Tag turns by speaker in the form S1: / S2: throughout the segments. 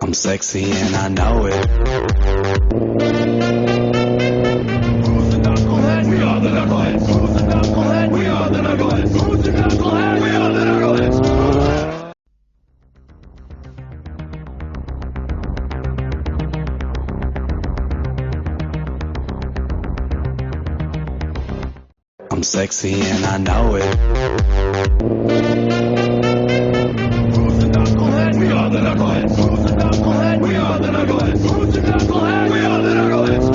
S1: I'm sexy and I know it. Who's the knucklehead? We are the knuckleheads. Who's the knucklehead? We are the knuckleheads. Who's the knucklehead? We are the knuckleheads. I'm sexy and I know it. Who's the knucklehead? We are the knuckleheads. Who's the knucklehead? We are the knuckleheads. Who's the knucklehead? We are the knuckleheads.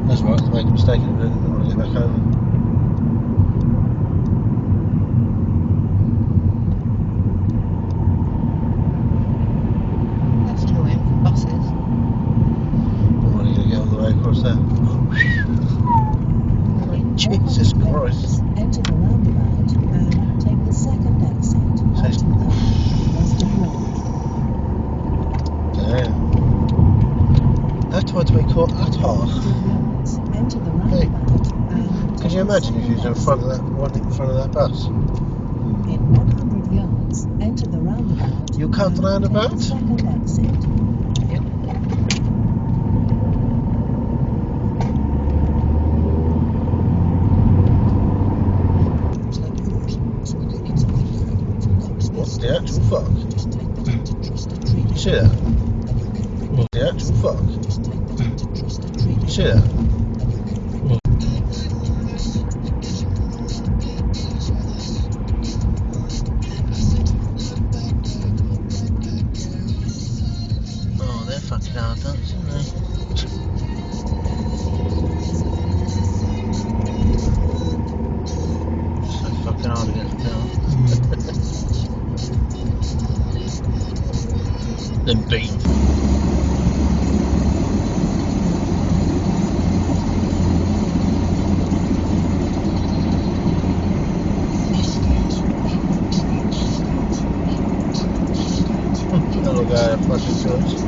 S2: That's right, to make a mistake and then I want to get back over.
S3: That's annoying for buses.
S2: I'm only going to get all the way across there. Jesus Christ.
S4: Enter the roundabout and take the second exit.
S2: Says-
S4: West of Road.
S2: Damn. That tried to be caught at half.
S4: Enter the roundabout and
S2: Could you imagine if you was in front of that one in front of that bus?
S4: in 100 yards, enter the roundabout.
S2: You cut the
S4: and take
S2: roundabout?
S4: the second exit.
S2: What the actual fuck? You see that? What the actual fuck? You see that? Oh, they're fucking hard dance, aren't they? So fucking hard to get from now. Then beat. Little guy, fucking choice.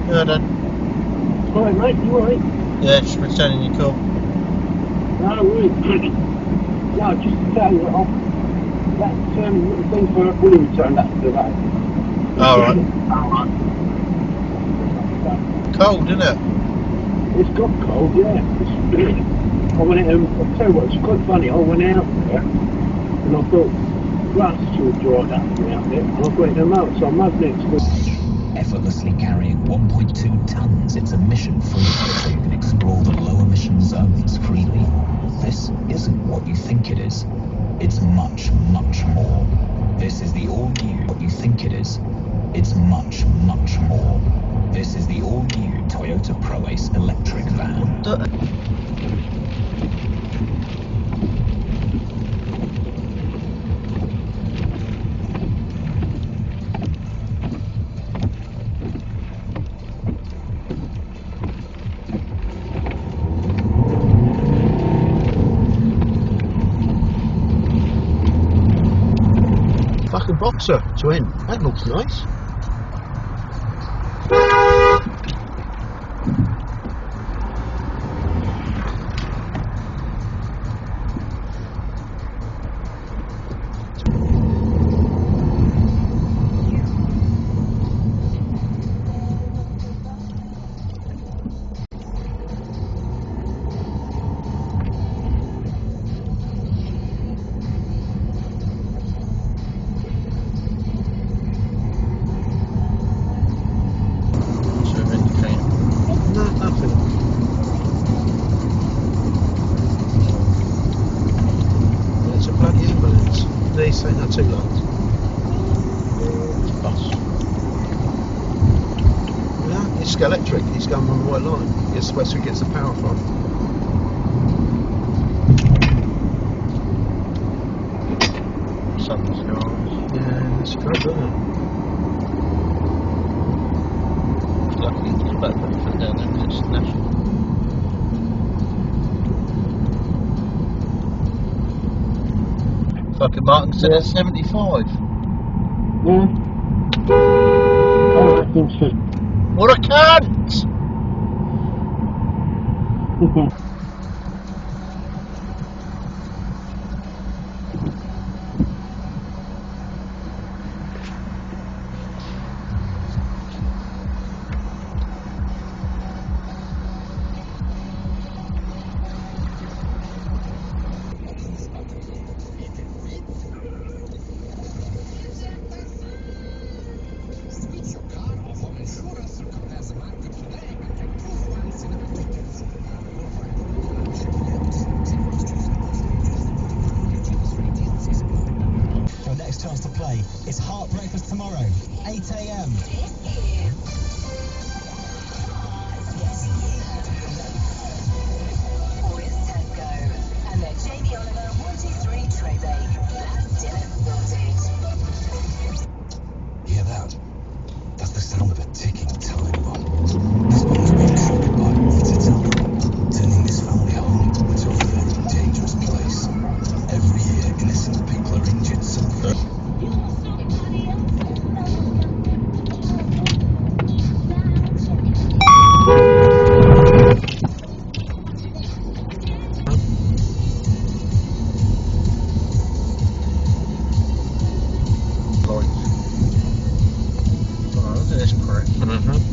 S2: Yeah, done.
S5: Alright mate, you alright?
S2: Yeah, just returning your call.
S5: No, right. No, just to tell you that thing for William turned up today.
S2: Alright. Cold, isn't it?
S5: It's got cold, yeah. I went out, I'll tell you what, it's quite funny, I went out there and I thought, grass should have dried up for me out there, and I've got it in the mouth, so I'm up next to
S6: Effortlessly carrying 1.2 tons, it's emission-free, so you can explore the low-emission zones freely. This isn't what you think it is. It's much, much more. This is the all-new what you think it is. It's much, much more. This is the all-new Toyota ProAce electric van.
S2: the Boxer to end. That looks nice. Say not too long. Bus. Yeah, it's electric. He's going on the white line. It's where he gets the power from.
S7: Sun skies.
S2: Yeah, it's good, isn't it?
S7: Lucky it's back for down there because it's national. Fucking Martin said it's 75.
S5: Yeah. Oh, I think so.
S7: What a cunt!
S8: Your next chance to play is Heart Breakfast tomorrow, 8 a.m.
S9: With Tesco and their Jamie Oliver 123 tray bake. That's dinner sorted.
S8: Hear that? That's the sound of a ticking time bomb. This bomb's been triggered by Itata, turning this family home into a very dangerous place. Every year, innocent people are injured so
S7: Lights. Oh, look at this prick.